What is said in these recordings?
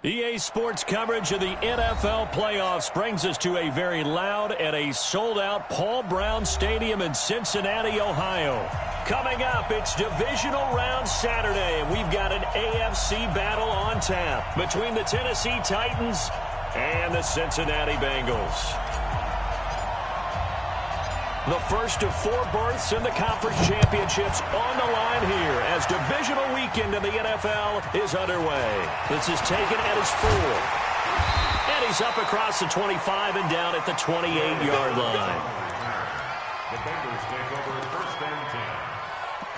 EA Sports coverage of the NFL playoffs brings us to a very loud and a sold-out Paul Brown Stadium in Cincinnati, Ohio. Coming up, it's divisional round Saturday, and we've got an AFC battle on tap between the Tennessee Titans and the Cincinnati Bengals. The first of 4 berths in the conference championships on the line here as divisional weekend in the NFL is underway. This is taken at his 4. And he's up across the 25 and down at the 28-yard line. The Bengals take over first and 10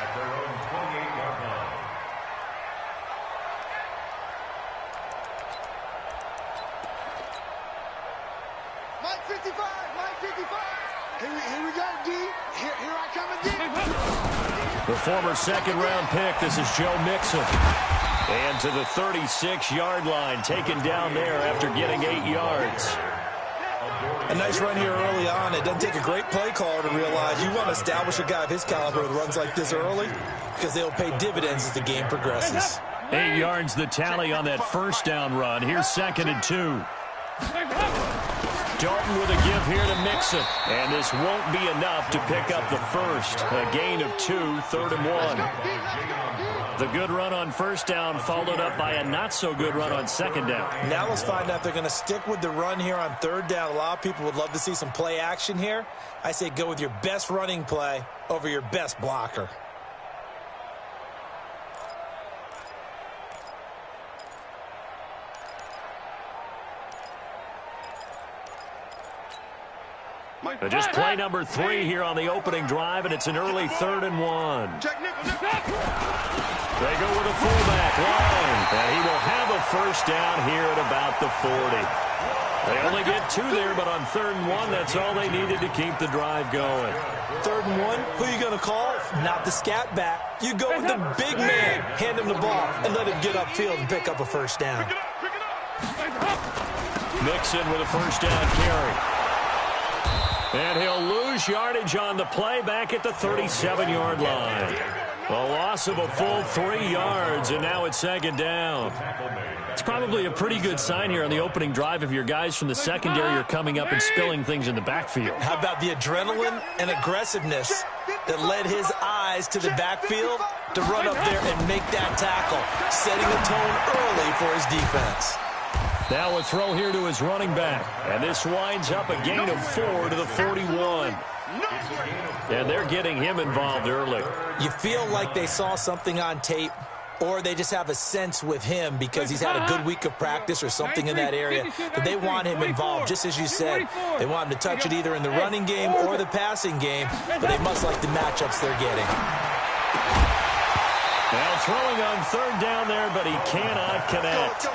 at their own 28-yard line. Mike 55, Mike 55. Here we go, D. Here I come again. The former second-round pick, this is Joe Mixon. And to the 36-yard line, taken down there after getting 8 yards. A nice run here early on. It doesn't take a great play caller to realize you want to establish a guy of his caliber with runs like this early because they'll pay dividends as the game progresses. 8 yards the tally on that first down run. Here's 2nd and 2. Dalton with a give here to Mixon. And this won't be enough to pick up the first. A gain of 2, 3rd and 1. The good run on first down followed up by a not-so-good run on second down. Now let's find out if they're going to stick with the run here on 3rd down. A lot of people would love to see some play action here. I say go with your best running play over your best blocker. Just play number 3 here on the opening drive, and it's an early 3rd and 1. They go with a fullback line, and he will have a first down here at about the 40. They only get 2 there, but on 3rd and 1, that's all they needed to keep the drive going. 3rd and 1, who are you going to call? Not the scat back. You go with the big man, hand him the ball, and let him get upfield and pick up a first down. Mixon with a first down carry. And he'll lose yardage on the play back at the 37-yard line. A loss of a full 3 yards, and now it's 2nd down. It's probably a pretty good sign here on the opening drive if your guys from the secondary are coming up and spilling things in the backfield. How about the adrenaline and aggressiveness that led his eyes to the backfield to run up there and make that tackle, setting a tone early for his defense. Now a throw here to his running back. And this winds up a gain of 4 to the 41. And they're getting him involved early. You feel like they saw something on tape, or they just have a sense with him because he's had a good week of practice or something in that area that they want him involved. Just as you said, they want him to touch it either in the running game or the passing game, but they must like the matchups they're getting. Now throwing on 3rd down there, but he cannot connect.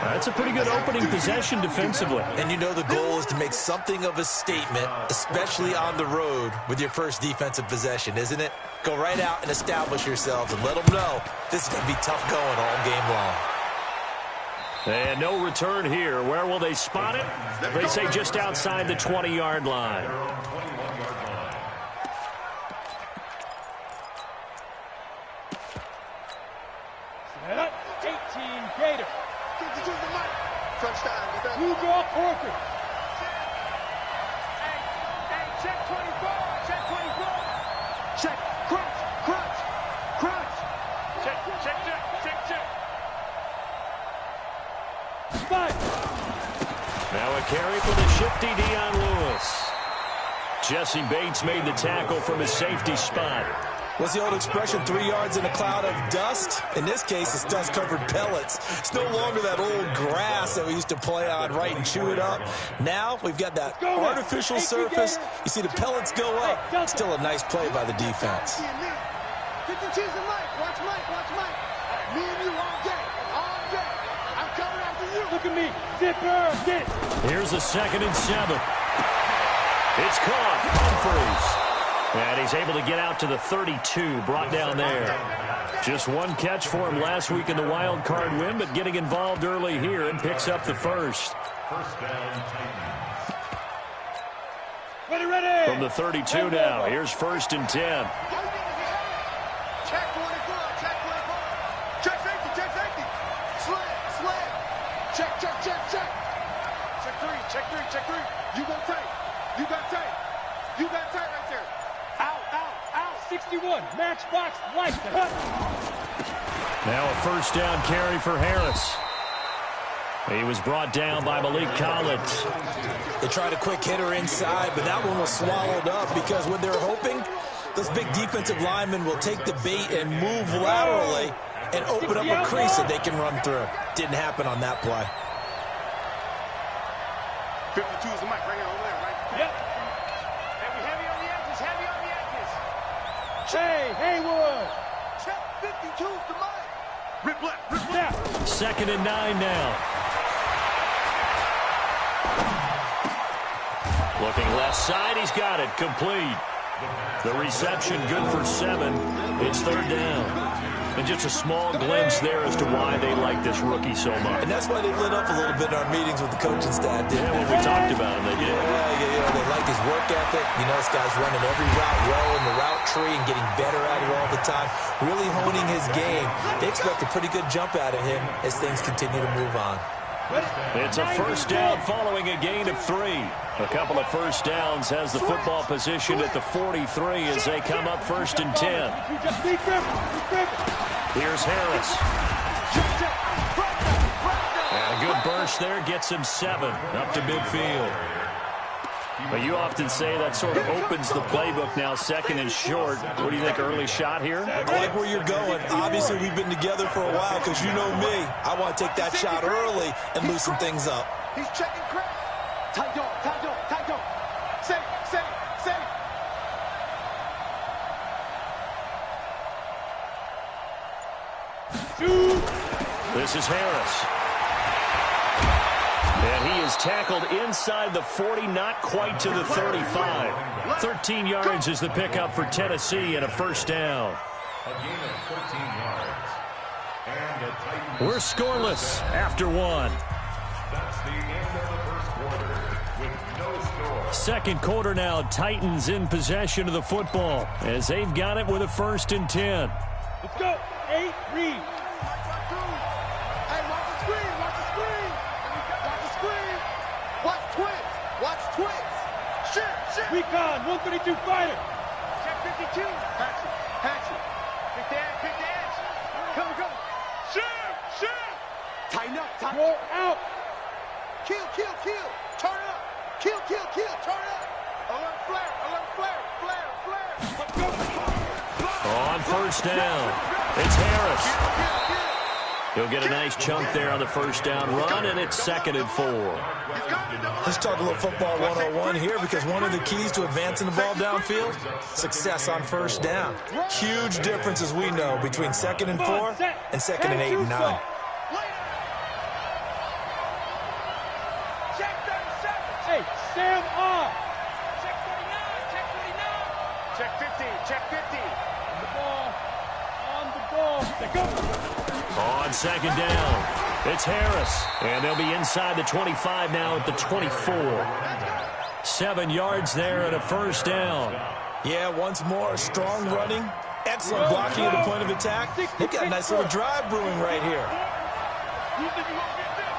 That's a pretty good opening possession defensively. And you know the goal is to make something of a statement, especially on the road with your first defensive possession, isn't it? Go right out and establish yourselves and let them know this is going to be tough going all game long. And no return here. Where will they spot it? They say just outside the 20-yard line. Set up, 18 Gator. Blue ball, Parker. Hey, check 24. Check 24. Check. Crunch. Check. Spot. Now a carry for the shifty Dion Lewis. Jesse Bates made the tackle from his safety spot. What's the old expression, 3 yards in a cloud of dust? In this case, it's dust-covered pellets. It's no longer that old grass that we used to play on, right, and chew it up. Now we've got that artificial surface. You see the pellets go up. Still a nice play by the defense. Watch Mike. Me and you all day. I'm coming after you. Look at me. Zipper. Get. Here's a 2nd and 7. It's caught. Humphries. And he's able to get out to the 32, brought down there. Just one catch for him last week in the wild card win, but getting involved early here and picks up the first. First down, Titans. Ready. From the 32 now, here's 1st and 10. Check 24. Check safety. Slam. Check 3. You go tight. You got tight. You got tight right there. Out, out, out. 61. Matchbox light. Now a first down carry for Harris. He was brought down by Malik Collins. They tried a quick hitter inside, but that one was swallowed up because what they're hoping, those big defensive linemen will take the bait and move laterally and open up a crease that they can run through. Didn't happen on that play. 52 is the mic right here over there, right? Yep. And we heavy on the edges, heavy on the edges. Hey, Haywood. Check 52 is the mic. Rip left, rip Snap. left. 2nd and 9 now. Looking left side, he's got it, complete. The reception good for 7. It's 3rd down. And just a small glimpse there as to why they like this rookie so much. And that's why they lit up a little bit in our meetings with the coaching staff, didn't Yeah, they? when we talked about him, they did. Yeah. They like his work ethic. You know, this guy's running every route well in the route tree and getting better at it all the time. Really honing his game. They expect a pretty good jump out of him as things continue to move on. It's a first down following a gain of 3. A couple of first downs has the football position at the 43 as they come up 1st and 10. Here's Harris. And a good burst there gets him 7 up to midfield. But you often say that sort of opens the playbook now, 2nd and short. What do you think, early shot here? I like where you're going. Obviously, we've been together for a while because you know me. I want to take that shot early and loosen things up. He's checking crack. Tight dog, tight dog, tight dog. Safe, safe, safe. This is Harris. And he is tackled inside the 40, not quite to the 35. 13 yards is the pickup for Tennessee and a first down. A gain of 13 yards. And the Titans. We're scoreless after 1. That's the end of the first quarter with no score. 2nd quarter now, Titans in possession of the football as they've got it with a 1st and 10. Let's go. 8, read. Hey, watch the screen, watch the screen. Watch the screen. Watch twins, watch twins. Shit. Recon, 132 fighter. Check 52. Patch it. Pick the edge. Come. Shoot. Tighten up, Roll out. Kill. Turn up. Kill. Turn up. Alert flare. Let's go. On first down, it's Harris. He'll get a nice chunk there on the first down run, and it's 2nd and 4. Let's talk a little football 101 here because one of the keys to advancing the ball downfield, success on first down. Huge difference, as we know, between 2nd and 4 and 2nd and 8 and 9. Check 37. Hey, Sam on. Check 49. Check 50. Check 50. On the ball. They go. On 2nd down, it's Harris. And they'll be inside the 25 now at the 24. 7 yards there and a first down. Yeah, once more, strong running, excellent blocking at the point of attack. They've got a nice little drive brewing right here. You think you gonna get this?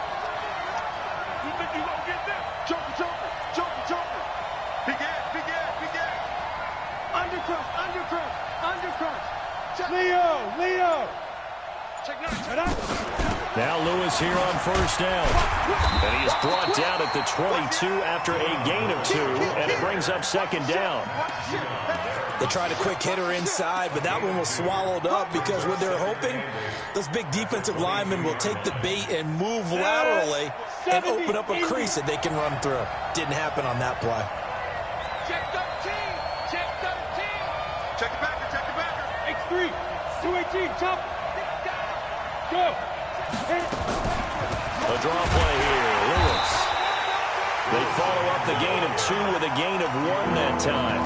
Joker. Big ass. Undercross. Check. Leo. Check 9. Now Lewis here on first down. And he is brought down at the 22 after a gain of 2, and it brings up 2nd down. They tried a quick hitter inside, but that one was swallowed up because what they're hoping, those big defensive linemen will take the bait and move laterally and open up a crease that they can run through. Didn't happen on that play. Check 13. Check the backer. X3. 218. Chop. Go. A draw play here, Lewis. They follow up the gain of 2 with a gain of 1 that time.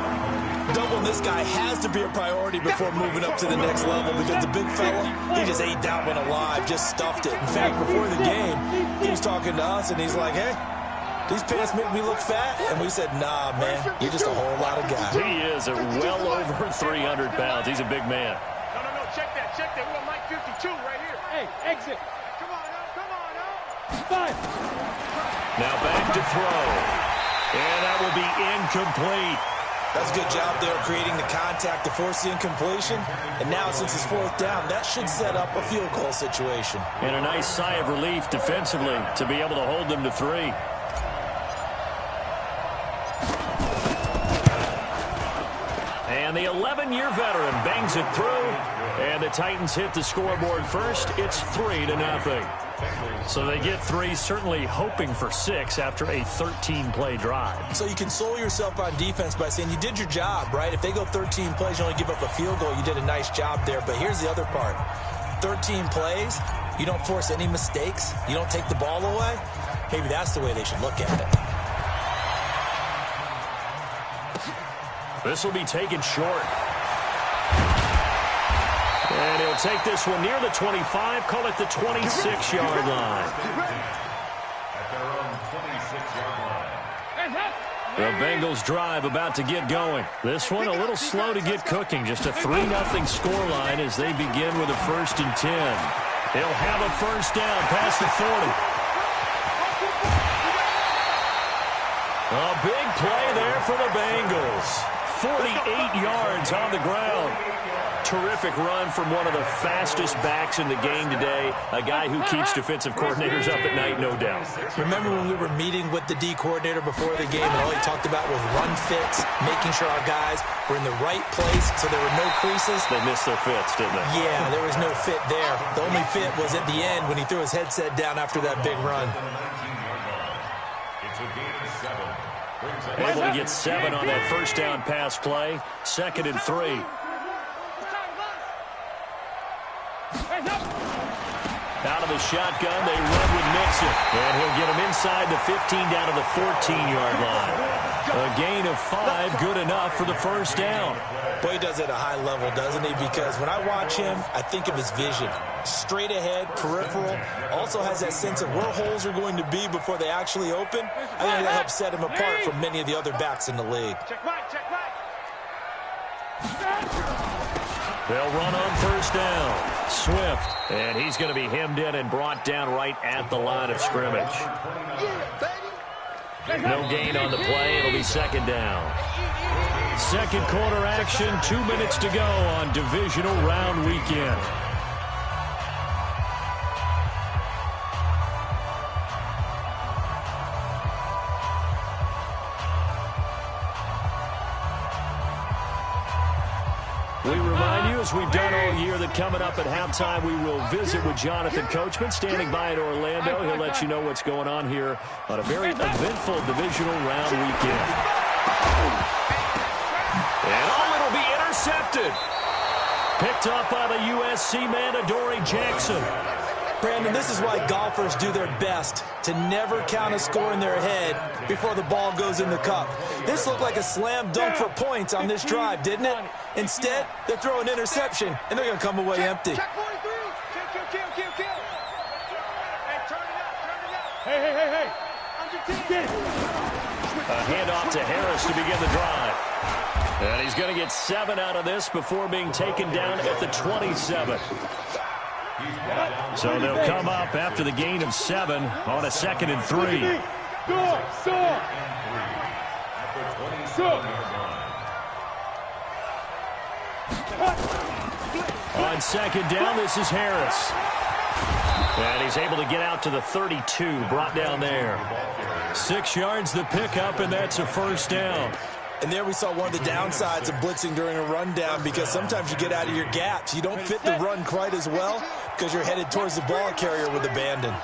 Doubling this guy has to be a priority before moving up to the next level because the big fella, he just ate that one alive, just stuffed it. In fact, before the game, he was talking to us, and he's like, hey, these pants make me look fat. And we said, nah, man, you're just a whole lot of guy. He is at well over 300 pounds. He's a big man. No, check that. We got Mike 52 right here. Hey, exit. Come on now. 5. Now back to throw. And that will be incomplete. That's a good job there creating the contact to force the incompletion. And now since it's 4th down, that should set up a field goal situation. And a nice sigh of relief defensively to be able to hold them to 3. And the 11-year veteran bangs it through. And the Titans hit the scoreboard first. It's 3-0. So they get 3, certainly hoping for 6 after a 13-play drive. So you console yourself on defense by saying you did your job, right? If they go 13 plays, you only give up a field goal, you did a nice job there. But here's the other part. 13 plays, you don't force any mistakes, you don't take the ball away. Maybe that's the way they should look at it. This will be taken short. And he'll take this one near the 25, call it the 26-yard line. At their own 26-yard line. The Bengals drive about to get going. This one a little slow to get cooking. Just a 3-0 scoreline as they begin with a 1st and 10. They'll have a 1st down past the 40. A big play there for the Bengals. 48 yards on the ground. Terrific run from one of the fastest backs in the game today. A guy who keeps defensive coordinators up at night, no doubt. Remember when we were meeting with the D coordinator before the game and all he talked about was run fits, making sure our guys were in the right place so there were no creases? They missed their fits, didn't they? Yeah, there was no fit there. The only fit was at the end when he threw his headset down after that big run. It's a gain of 7. Able to get 7 on that 1st down pass play. 2nd and 3. Out of the shotgun, they run with Mixon. And he'll get him inside the 15 down to the 14-yard line. A gain of 5, good enough for the 1st down. Boy, he does it at a high level, doesn't he? Because when I watch him, I think of his vision. Straight ahead, peripheral. Also has that sense of where holes are going to be before they actually open. I think that helps set him apart from many of the other backs in the league. They'll run on 1st down. Swift, and he's going to be hemmed in and brought down right at the line of scrimmage. No gain on the play. It'll be 2nd down. 2nd quarter action, 2 minutes to go on divisional round weekend. We remind you, as we've done all year, that coming up at halftime, we will visit with Jonathan Coachman, standing by in Orlando. He'll let you know what's going on here on a very eventful divisional round weekend. And it'll be intercepted. Picked up by the USC man, Adoree Jackson. Brandon, this is why golfers do their best to never count a score in their head before the ball goes in the cup. This looked like a slam dunk for points on this drive, didn't it? Instead, they're throwing interception, and they're going to come away empty. Check 43. Kill. Hey, turn it up. Hey. A handoff to Harris to begin the drive. And he's going to get 7 out of this before being taken down at the 27. So they'll come up after the gain of 7 on a 2nd and 3. On 2nd down, this is Harris. And he's able to get out to the 32, brought down there. 6 yards the pickup, and that's a 1st down. And there we saw one of the downsides of blitzing during a rundown, because sometimes you get out of your gaps. You don't fit the run quite as well because you're headed towards the ball carrier with abandon.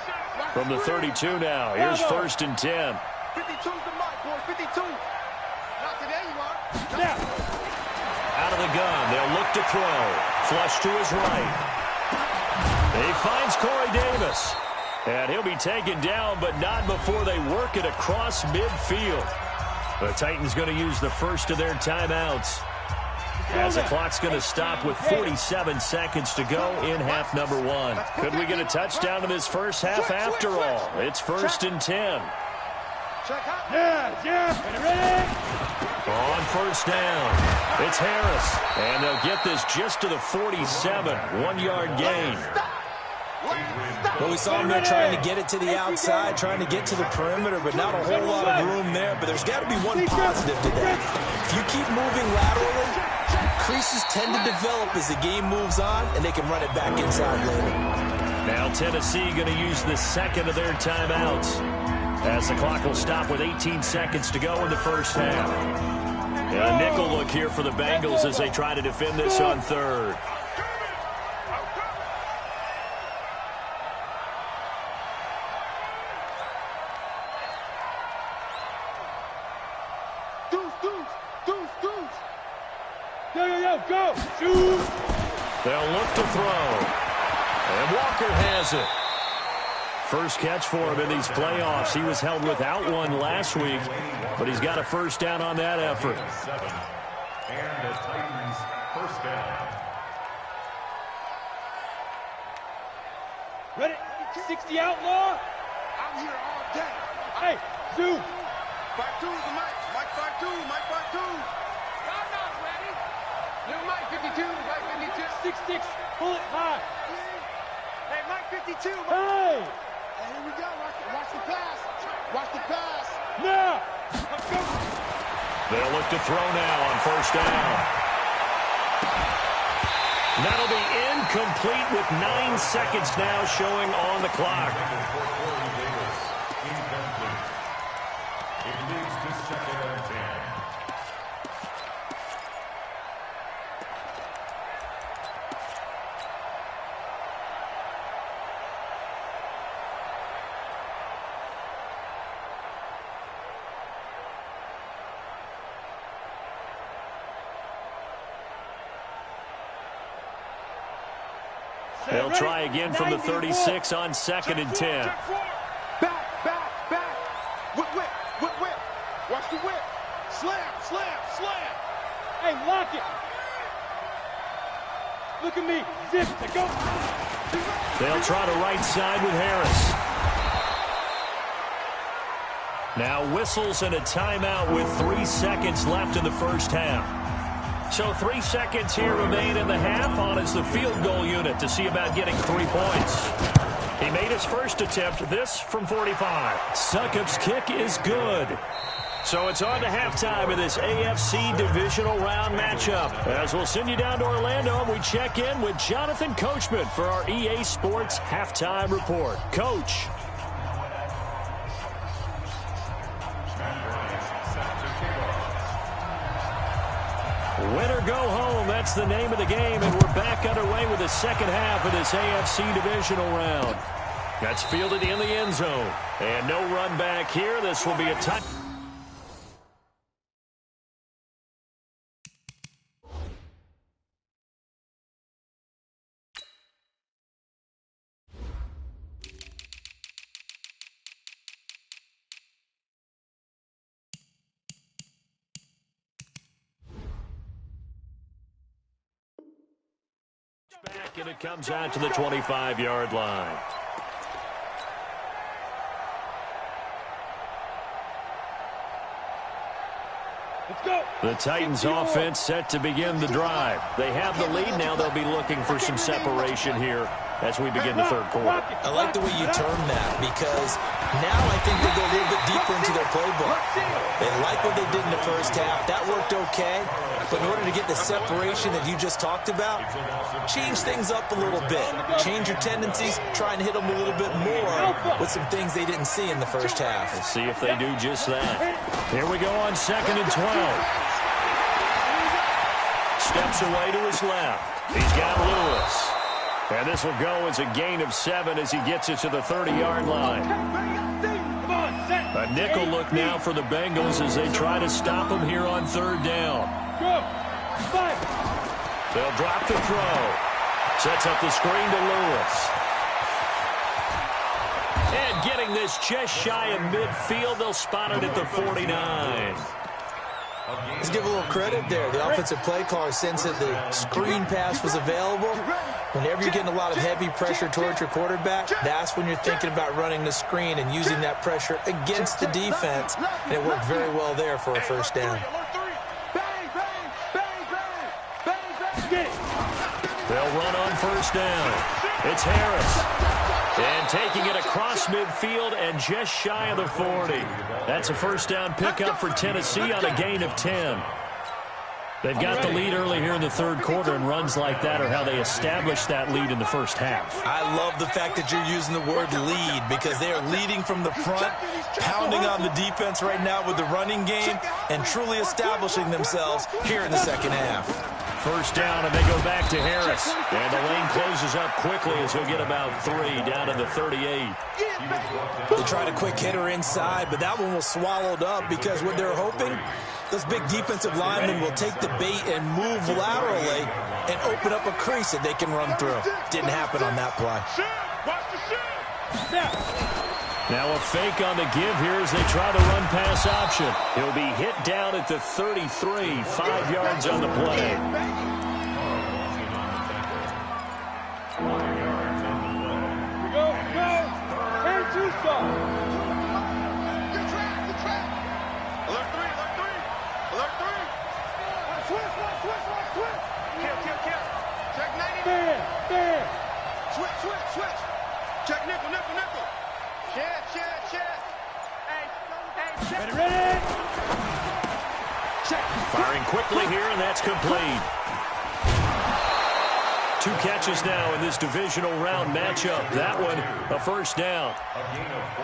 From the 32 now, here's 1st and 10. 52's the mark, boy. 52. Not today, you are. Out of the gun, they'll look to throw. Flush to his right. He finds Corey Davis. And he'll be taken down, but not before they work it across midfield. The Titans going to use the first of their timeouts, as the clock's going to stop with 47 seconds to go in half number 1. Could we get a touchdown in this first half after all? It's 1st and 10. Ready? On 1st down, it's Harris. And they'll get this just to the 47, 1-yard gain. Well, we saw him there trying to get it to the outside, trying to get to the perimeter, but not a whole lot of room there. But there's got to be one positive to that. If you keep moving laterally, creases tend to develop as the game moves on, and they can run it back inside later. Now Tennessee going to use the second of their timeouts, as the clock will stop with 18 seconds to go in the first half. A nickel look here for the Bengals as they try to defend this on third. Go! Shoot! They'll look to throw. And Walker has it. First catch for him in these playoffs. He was held without one last week, but he's got a first down on that effort. And the Titans first down. Ready? 60 outlaw? I'm here all day. Hey, Zoo! 5-2 is the mic. Mike 5-2. Mike 5-2. I'm not ready. New Mike 52. Mike 52. 6-6. Pull it high. Hey, Mike 52. Hey! Hey, here we go. Watch the pass. Watch the pass. Now! They'll look to throw now on first down. That'll be incomplete with 9 seconds now showing on the clock. It leads to second and 10. They'll try again from the 36 on second and 10. Back. Whip. Watch the whip. Slam. Hey, lock it! Look at me. Zip to go. They'll try to right side with Harris. Now whistles and a timeout with 3 seconds left in the first half. So 3 seconds here remain in the half. On is the field goal unit to see about getting 3 points. He made his first attempt, this from 45. Succop's kick is good. So it's on to halftime of this AFC divisional round matchup. As we'll send you down to Orlando, and we check in with Jonathan Coachman for our EA Sports Halftime Report. Coach. Win or go home, that's the name of the game, and we're back underway with the second half of this AFC divisional round. That's fielded in the end zone, and no run back here. This will be a tie. Back, and it comes out to the 25-yard line. Let's go! The Titans offense set to begin the drive. They have the lead. Now they'll be looking for some separation here as we begin the third quarter. I like the way you term that, because now I think they go a little bit deeper into their playbook. They like what they did in the first half. That worked okay. But in order to get the separation that you just talked about, change things up a little bit. Change your tendencies, try and hit them a little bit more with some things they didn't see in the first half. Let's see if they do just that. Here we go on second and 12. Steps away to his left. He's got Lewis. And this will go as a gain of 7 as he gets it to the 30-yard line. A nickel look now for the Bengals as they try to stop him here on third down. They'll drop the throw. Sets up the screen to Lewis. And getting this just shy of midfield, they'll spot it at the 49. Let's give a little credit there. The offensive play caller sensed that the screen pass was available. Whenever you're getting a lot of heavy pressure towards your quarterback, that's when you're thinking about running the screen and using that pressure against the defense. And it worked very well there for a first down. They'll run on first down. It's Harris. And taking it across midfield and just shy of the 40. That's a first down pickup for Tennessee on a gain of 10. They've got the lead early here in the third quarter, and runs like that are how they establish that lead in the first half. I love the fact that you're using the word lead because they are leading from the front, pounding on the defense right now with the running game, and truly establishing themselves here in the second half. First down, and they go back to Harris. And the lane closes up quickly as he'll get about 3 down to the 38. They tried a quick hitter inside, but that one was swallowed up because what they're hoping, those big defensive linemen will take the bait and move laterally and open up a crease that they can run through. Didn't happen on that play. Now a fake on the give here as they try the run-pass option. He'll be hit down at the 33, 5 yards on the play. Go. And two stop. Good trap. Alert three. Switch. Kill. Check 90. There. Switch. Check nickel. Check. Hey. Ready. Check. Firing quickly here, and that's complete. 2 catches now in this divisional round matchup. That one, a first down.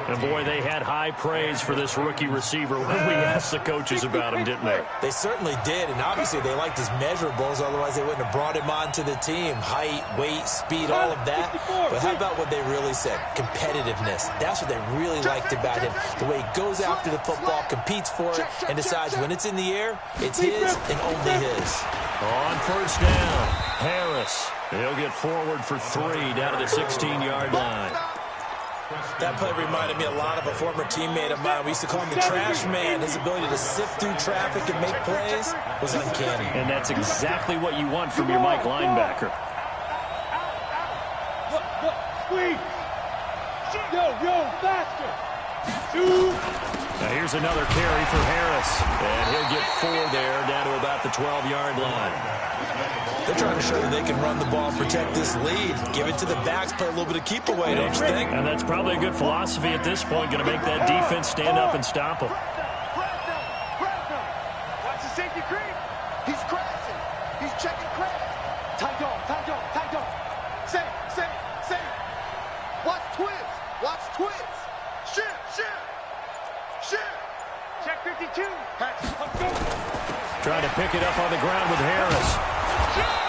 And boy, they had high praise for this rookie receiver when we asked the coaches about him, didn't they? They certainly did, and obviously they liked his measurables, otherwise they wouldn't have brought him onto the team. Height, weight, speed, all of that. But how about what they really said? Competitiveness. That's what they really liked about him. The way he goes after the football, competes for it, and decides when it's in the air, it's his and only his. On first down, Harris. He'll get forward for 3 down to the 16-yard line. That play reminded me a lot of a former teammate of mine. We used to call him the trash man. His ability to sift through traffic and make plays was uncanny. And that's exactly what you want from your Mike linebacker. Squeeze. Yo, faster. 2. Now here's another carry for Harris. And he'll get 4 there down to about the 12-yard line. They're trying to show that they can run the ball and protect this lead. Give it to the backs, play a little bit of keep away, don't you think? And that's probably a good philosophy at this point. Going to make that defense stand up and stop them. Watch the safety creep. He's crashing. He's checking crash. Tight dog. Safe. Watch twist. Shit. Check 52. Let's go. Trying to pick it up on the ground with Harris.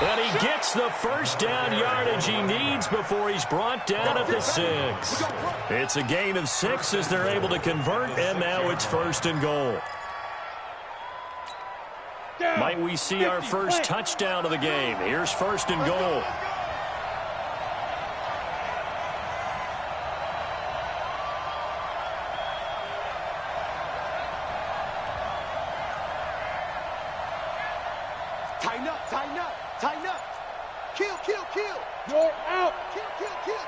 And he gets the first down yardage he needs before he's brought down at the 6. It's a gain of 6 as they're able to convert, and now it's first and goal. Might we see our first touchdown of the game? Here's first and goal. Tighten up. Kill. You're out. Kill.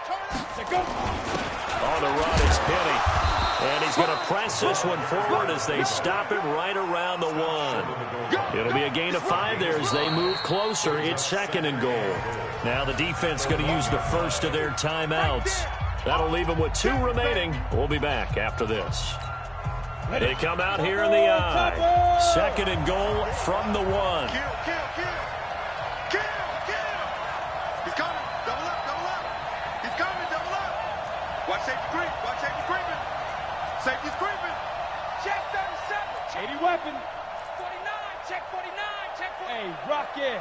Turn up. Let's go. On the run, it's Penny. And he's going to press this one forward as they stop him right around the 1. It'll be a gain of 5 there as they move closer. It's second and goal. Now the defense going to use the first of their timeouts. That'll leave them with 2 remaining. We'll be back after this. They come out here in the eye. Second and goal from the 1. Kill. He's coming. Double up. He's coming. Double up. Watch safety creeping. Safety's creeping. Check 37. 80 weapon. 49. Check 49. Check 49. Hey, rock it.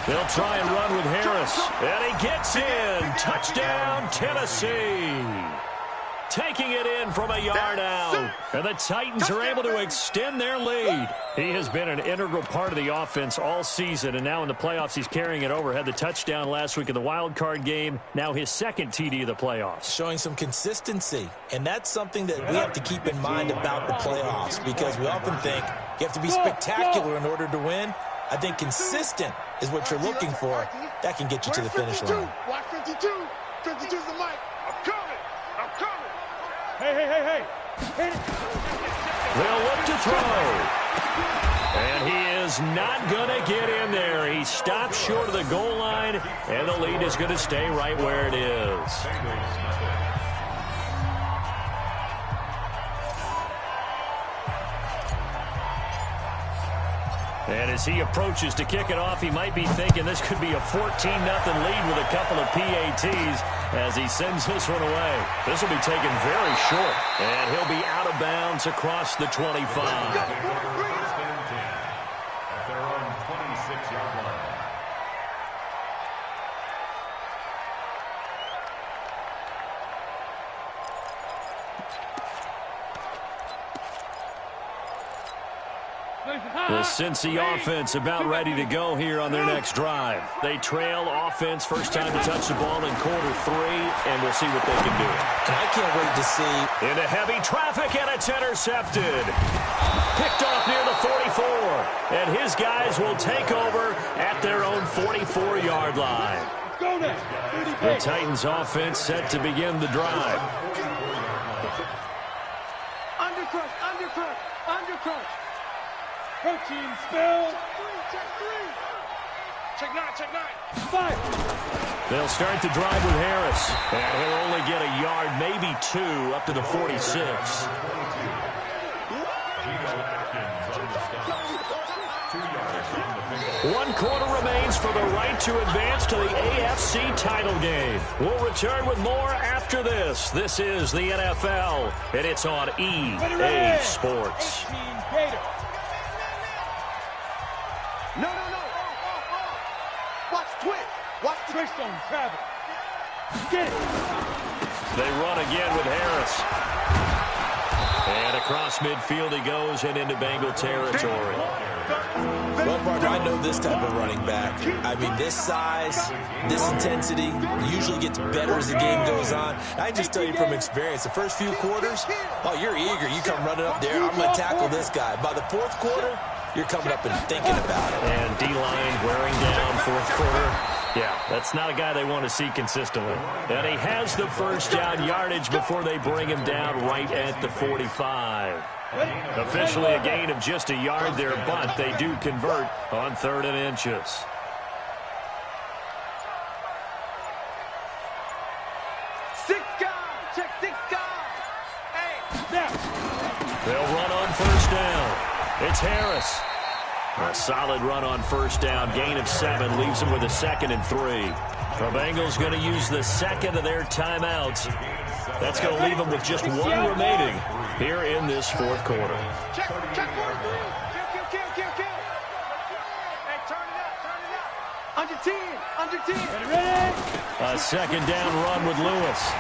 They'll try and run with Harris. And he gets in. Touchdown, Tennessee. Taking it in from a yard out. And the Titans are able to extend their lead. He has been an integral part of the offense all season, and now in the playoffs he's carrying it over. Had the touchdown last week in the wild card game. Now his second TD of the playoffs. Showing some consistency, and that's something that we have to keep in mind about the playoffs because we often think you have to be spectacular in order to win. I think consistent is what you're looking for. That can get you to the finish line. Watch 52. 52's the mic. I'm coming. Hey. Hit it. They'll look to throw. And he is not going to get in there. He stopped short of the goal line, and the lead is going to stay right where it is. And as he approaches to kick it off, he might be thinking this could be a 14-0 lead with a couple of PATs as he sends this one away. This will be taken very short, and he'll be out of bounds across the 25. At their own 26-yard line. The Cincy offense about ready to go here on their next drive. They trail offense first time to touch the ball in quarter 3, and we'll see what they can do. And I can't wait to see. Into heavy traffic, and it's intercepted. Picked off near the 44, and his guys will take over at their own 44-yard line. The Titans offense set to begin the drive. Undercrush, undercrush, undercrush. Protein spill. Check 9, check 9. Fire. They'll start the drive with Harris. And he'll only get a yard, maybe 2, up to the 46. One quarter remains for the right to advance to the AFC title game. We'll return with more after this. This is the NFL, and it's on EA Sports. No. Watch twist. Watch twist on Travis. Get it. They run again with Harris. And across midfield he goes and into Bengal territory. Well, partner, I know this type of running back. I mean, this size, this intensity usually gets better as the game goes on. I can just tell you from experience, the first few quarters, oh, you're eager. You come running up there. I'm going to tackle this guy. By the fourth quarter, you're coming up and thinking about it. And D-line wearing down fourth quarter. Yeah, that's not a guy they want to see consistently. And he has the first down yardage before they bring him down right at the 45. Officially a gain of just a yard there, but they do convert on 3rd and inches. Six guys. Check 6 guys. Hey, snap. They'll run on first down. It's Harris. A solid run on first down. Gain of 7 leaves them with a 2nd and 3. The Bengals going to use the second of their timeouts. That's going to leave them with just 1 remaining here in this fourth quarter. Check 43. Kill. Hey, turn it up. Under 10. Ready? A second down run with Lewis.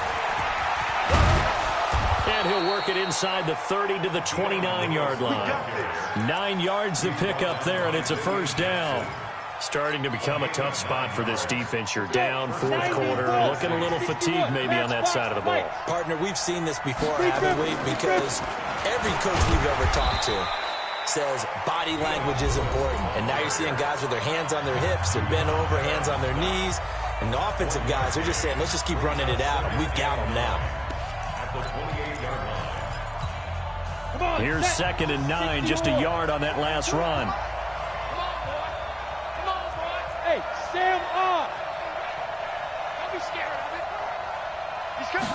And he'll work it inside the 30 to the 29-yard line. 9 yards to pick up there, and it's a first down. Starting to become a tough spot for this defense. You're down fourth quarter, looking a little fatigued maybe on that side of the ball. Partner, we've seen this before, haven't we? Because every coach we've ever talked to says body language is important. And now you're seeing guys with their hands on their hips, they're bent over, hands on their knees. And the offensive guys, they're just saying, let's just keep running it out, and we've got them now. Here's 2nd and 9, just a yard on that last run. Come on, boy. Hey, stand up. Don't be scared of it. He's coming.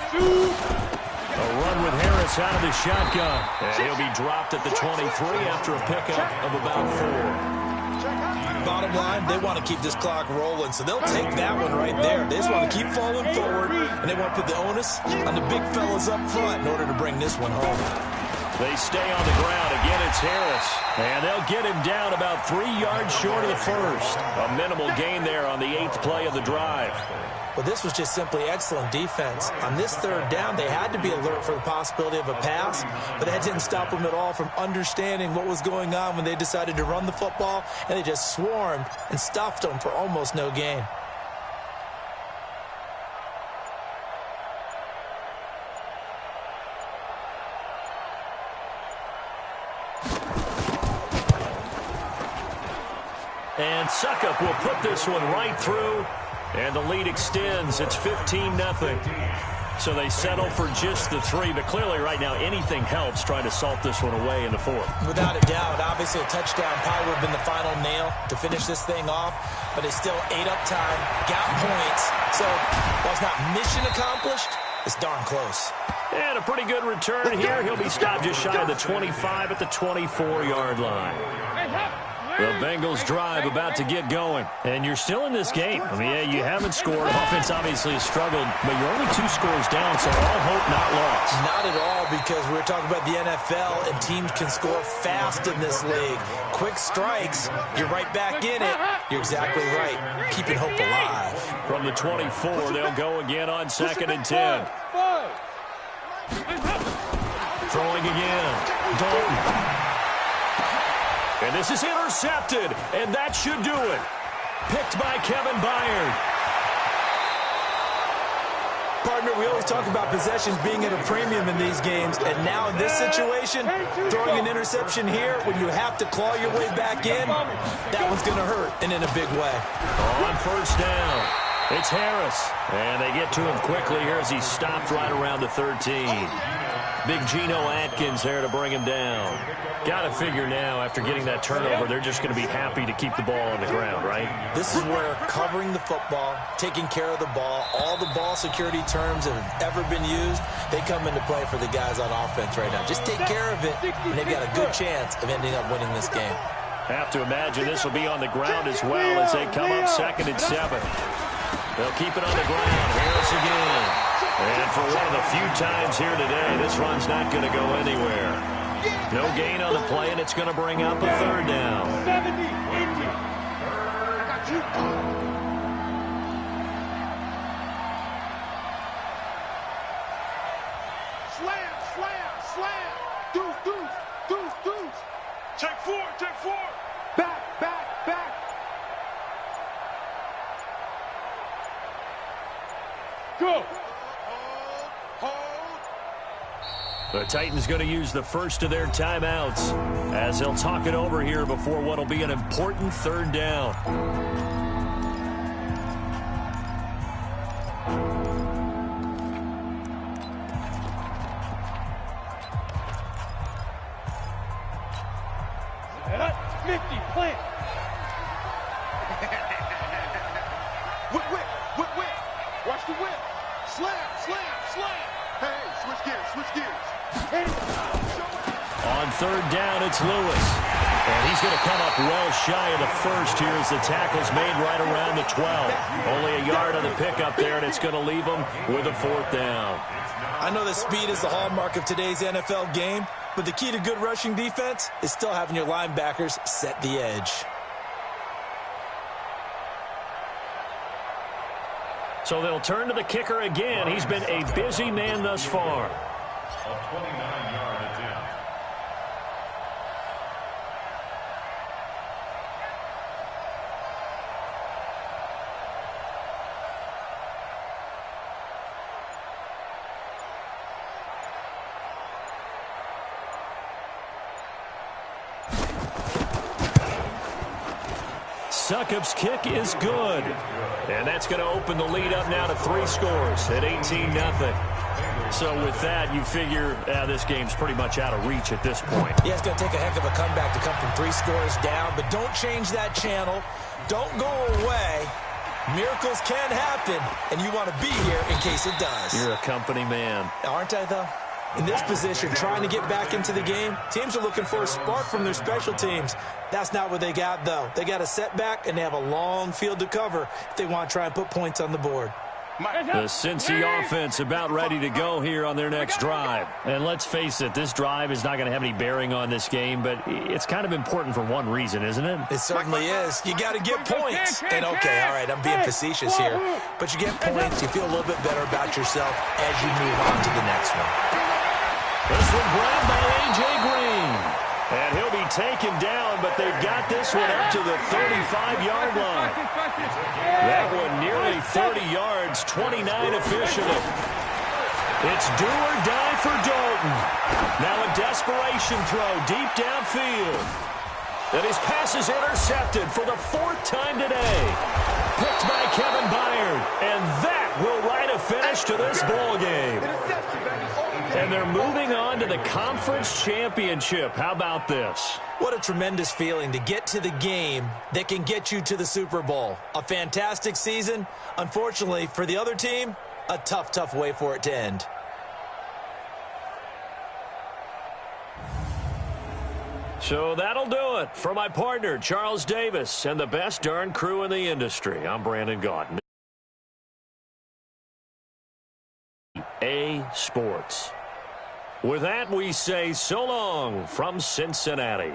A run with Harris out of the shotgun. And he'll be dropped at the 23 after a pickup of about 4. Bottom line, they want to keep this clock rolling, so they'll take that one right there. They just want to keep falling forward, and they want to put the onus on the big fellas up front in order to bring this one home. They stay on the ground. Again, it's Harris. And they'll get him down about 3 yards short of the first. A minimal gain there on the 8th play of the drive. Well, this was just simply excellent defense. On this 3rd down, they had to be alert for the possibility of a pass, but that didn't stop them at all from understanding what was going on when they decided to run the football, and they just swarmed and stuffed them for almost no gain. And Suckup will put this one right through, and the lead extends. It's 15-0. So they settle for just the 3, but clearly right now anything helps trying to salt this one away in the 4th. Without a doubt, obviously a touchdown probably would have been the final nail to finish this thing off, but it's still 8 up time, got points. So while it's not mission accomplished, it's darn close. And a pretty good return here. He'll be stopped just shy of the 25 at the 24-yard line. The Bengals drive about to get going. And you're still in this game. I mean, yeah, you haven't scored. Offense obviously has struggled, but you're only 2 scores down, so all hope not lost. Not at all, because we're talking about the NFL, and teams can score fast in this league. Quick strikes, you're right back in it. You're exactly right. Keeping hope alive. From the 24, they'll go again on 2nd and 10. Throwing again. Dalton. And this is intercepted, and that should do it. Picked by Kevin Byard. Partner, we always talk about possessions being at a premium in these games, and now in this situation, throwing an interception here when you have to claw your way back in, that one's going to hurt, and in a big way. On 1st down, it's Harris. And they get to him quickly here as he's stopped right around the 13. Big Geno Atkins there to bring him down. Got to figure now, after getting that turnover, they're just going to be happy to keep the ball on the ground, right? This is where covering the football, taking care of the ball, all the ball security terms that have ever been used, they come into play for the guys on offense right now. Just take care of it, and they've got a good chance of ending up winning this game. Have to imagine this will be on the ground as well as they come up 2nd and 7. They'll keep it on the ground. Harris again. And for one of the few times here today, this run's not going to go anywhere. No gain on the play, and it's going to bring up a 3rd down. 70, 80. I got you. Slam, slam, slam. Deuce, deuce, deuce, deuce. Take 4, take 4. Back, back, back. Go. The Titans going to use the first of their timeouts as they'll talk it over here before what will be an important 3rd down. Set. 50, plant. Whip, whip, whip, whip. Watch the whip. Slam, slam, slam. Hey, switch gears, switch gears. On 3rd down, it's Lewis. And he's going to come up well shy of the 1st here as the tackle's made right around the 12. Only a yard on the pickup there, and it's going to leave him with a 4th down. I know that speed is the hallmark of today's NFL game, but the key to good rushing defense is still having your linebackers set the edge. So they'll turn to the kicker again. He's been a busy man thus far. A 29-yard attempt. Succop's kick is good. And that's going to open the lead up now to 3 scores at 18-0. So with that, you figure this game's pretty much out of reach at this point. Yeah, it's going to take a heck of a comeback to come from 3 scores down, but don't change that channel. Don't go away. Miracles can happen, and you want to be here in case it does. You're a company man. Aren't I, though? In this position, trying to get back into the game, teams are looking for a spark from their special teams. That's not what they got, though. They got a setback, and they have a long field to cover if they want to try and put points on the board. The Cincy offense about ready to go here on their next drive. And let's face it, this drive is not going to have any bearing on this game, but it's kind of important for one reason, isn't it? It certainly is. You got to get points. And, okay, all right, I'm being facetious here. But you get points, you feel a little bit better about yourself as you move on to the next one. This one grabbed by A.J. Green. And he'll be taken down, but they've got this one up to the 35-yard line. That one nearly 30 yards, 29 officially. It's do or die for Dalton. Now a desperation throw deep downfield. And his pass is intercepted for the 4th time today. Picked by Kevin Byard. And that will write a finish finish to this ball game. And they're moving on to the conference championship. How about this? What a tremendous feeling to get to the game that can get you to the Super Bowl. A fantastic season. Unfortunately, for the other team, a tough, tough way for it to end. So that'll do it. For my partner, Charles Davis, and the best darn crew in the industry, I'm Brandon Gaudin. A Sports. With that, we say so long from Cincinnati.